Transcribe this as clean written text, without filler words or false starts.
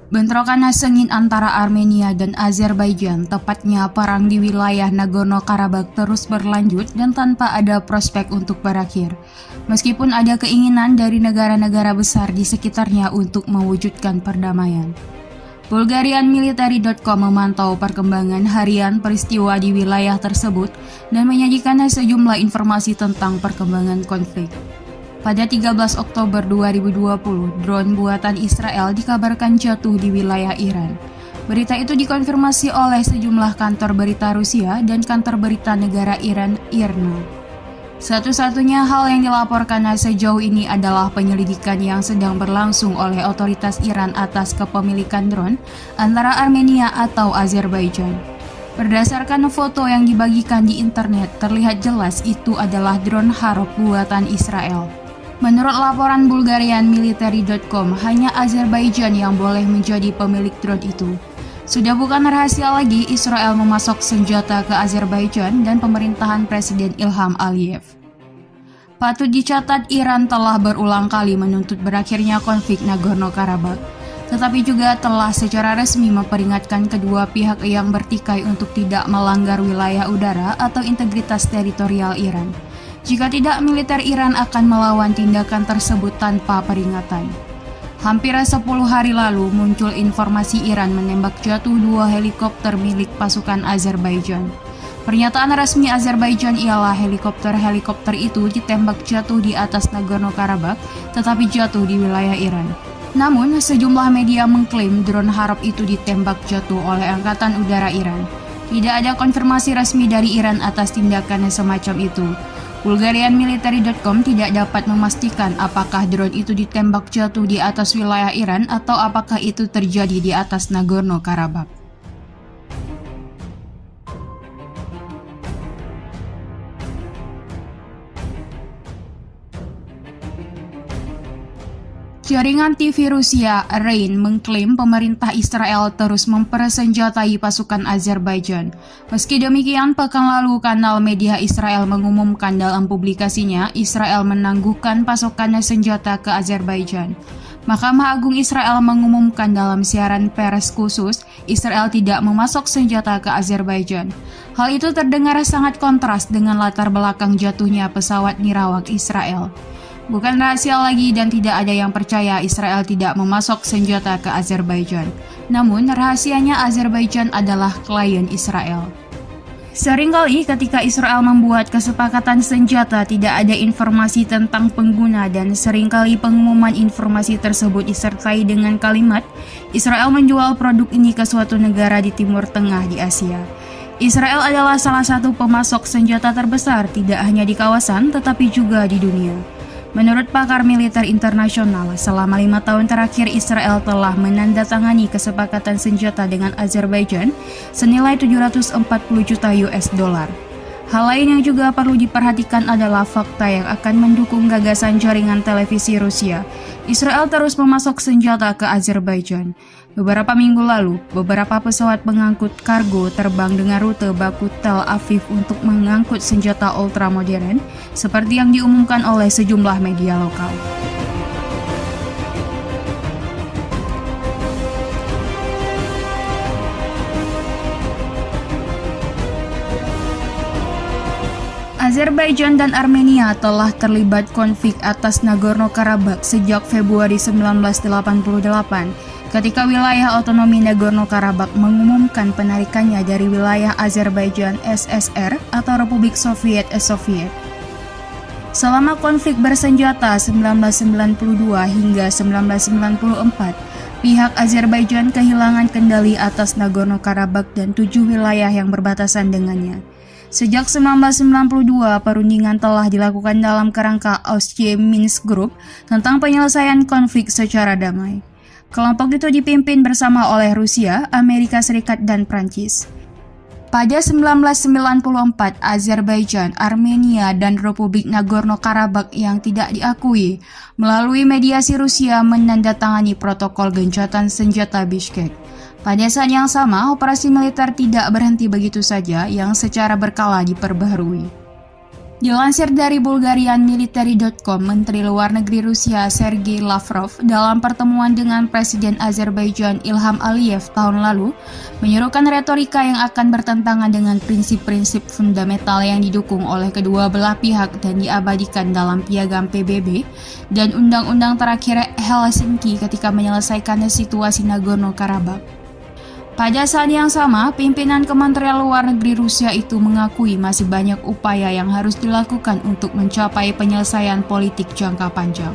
Bentrokan sengit antara Armenia dan Azerbaijan, tepatnya perang di wilayah Nagorno-Karabakh terus berlanjut dan tanpa ada prospek untuk berakhir. Meskipun ada keinginan dari negara-negara besar di sekitarnya untuk mewujudkan perdamaian. Bulgarianmilitary.com memantau perkembangan harian peristiwa di wilayah tersebut dan menyajikan sejumlah informasi tentang perkembangan konflik. Pada 13 Oktober 2020, drone buatan Israel dikabarkan jatuh di wilayah Iran. Berita itu dikonfirmasi oleh sejumlah kantor berita Rusia dan kantor berita negara Iran, IRNA. Satu-satunya hal yang dilaporkan sejauh ini adalah penyelidikan yang sedang berlangsung oleh otoritas Iran atas kepemilikan drone antara Armenia atau Azerbaijan. Berdasarkan foto yang dibagikan di internet, terlihat jelas itu adalah drone Harop buatan Israel. Menurut laporan Bulgarianmilitary.com, hanya Azerbaijan yang boleh menjadi pemilik drone itu. Sudah bukan rahasia lagi Israel memasok senjata ke Azerbaijan dan pemerintahan Presiden Ilham Aliyev. Patut dicatat Iran telah berulang kali menuntut berakhirnya konflik Nagorno-Karabakh, tetapi juga telah secara resmi memperingatkan kedua pihak yang bertikai untuk tidak melanggar wilayah udara atau integritas teritorial Iran. Jika tidak, militer Iran akan melawan tindakan tersebut tanpa peringatan. Hampir 10 hari lalu muncul informasi Iran menembak jatuh 2 helikopter milik pasukan Azerbaijan. Pernyataan resmi Azerbaijan ialah helikopter itu ditembak jatuh di atas Nagorno-Karabakh, tetapi jatuh di wilayah Iran. Namun, sejumlah media mengklaim drone Harop itu ditembak jatuh oleh Angkatan Udara Iran. Tidak ada konfirmasi resmi dari Iran atas tindakan semacam itu. Bulgarianmilitary.com tidak dapat memastikan apakah drone itu ditembak jatuh di atas wilayah Iran atau apakah itu terjadi di atas Nagorno-Karabakh. Jaringan TV Rusia, RAIN, mengklaim pemerintah Israel terus mempersenjatai pasukan Azerbaijan. Meski demikian, pekan lalu kanal media Israel mengumumkan dalam publikasinya Israel menangguhkan pasokan senjata ke Azerbaijan. Mahkamah Agung Israel mengumumkan dalam siaran pers khusus, Israel tidak memasok senjata ke Azerbaijan. Hal itu terdengar sangat kontras dengan latar belakang jatuhnya pesawat nirawak Israel. Bukan rahasia lagi dan tidak ada yang percaya Israel tidak memasok senjata ke Azerbaijan. Namun, rahasianya Azerbaijan adalah klien Israel. Seringkali ketika Israel membuat kesepakatan senjata tidak ada informasi tentang pengguna dan seringkali pengumuman informasi tersebut disertai dengan kalimat Israel menjual produk ini ke suatu negara di Timur Tengah di Asia. Israel adalah salah satu pemasok senjata terbesar tidak hanya di kawasan tetapi juga di dunia. Menurut pakar militer internasional, selama 5 tahun terakhir Israel telah menandatangani kesepakatan senjata dengan Azerbaijan senilai 740 juta US dollar. Hal lain yang juga perlu diperhatikan adalah fakta yang akan mendukung gagasan jaringan televisi Rusia. Israel terus memasok senjata ke Azerbaijan. Beberapa minggu lalu, beberapa pesawat pengangkut kargo terbang dengan rute baku Tel Aviv untuk mengangkut senjata ultramodern, seperti yang diumumkan oleh sejumlah media lokal. Azerbaijan dan Armenia telah terlibat konflik atas Nagorno-Karabakh sejak Februari 1988, ketika wilayah otonomi Nagorno-Karabakh mengumumkan penarikannya dari wilayah Azerbaijan SSR atau Republik Soviet. Selama konflik bersenjata 1992 hingga 1994, pihak Azerbaijan kehilangan kendali atas Nagorno-Karabakh dan 7 wilayah yang berbatasan dengannya. Sejak 1992, perundingan telah dilakukan dalam kerangka OSCE Minsk Group tentang penyelesaian konflik secara damai. Kelompok itu dipimpin bersama oleh Rusia, Amerika Serikat, dan Prancis. Pada 1994, Azerbaijan, Armenia, dan Republik Nagorno-Karabakh yang tidak diakui melalui mediasi Rusia menandatangani protokol gencatan senjata Bishkek. Pada saat yang sama, operasi militer tidak berhenti begitu saja yang secara berkala diperbaharui. Dilansir dari Bulgarian-Military.com, Menteri Luar Negeri Rusia Sergei Lavrov dalam pertemuan dengan Presiden Azerbaijan Ilham Aliyev tahun lalu menyerukan retorika yang akan bertentangan dengan prinsip-prinsip fundamental yang didukung oleh kedua belah pihak dan diabadikan dalam piagam PBB dan undang-undang terakhir Helsinki ketika menyelesaikan situasi Nagorno-Karabakh. Pada saat yang sama, pimpinan Kementerian Luar Negeri Rusia itu mengakui masih banyak upaya yang harus dilakukan untuk mencapai penyelesaian politik jangka panjang.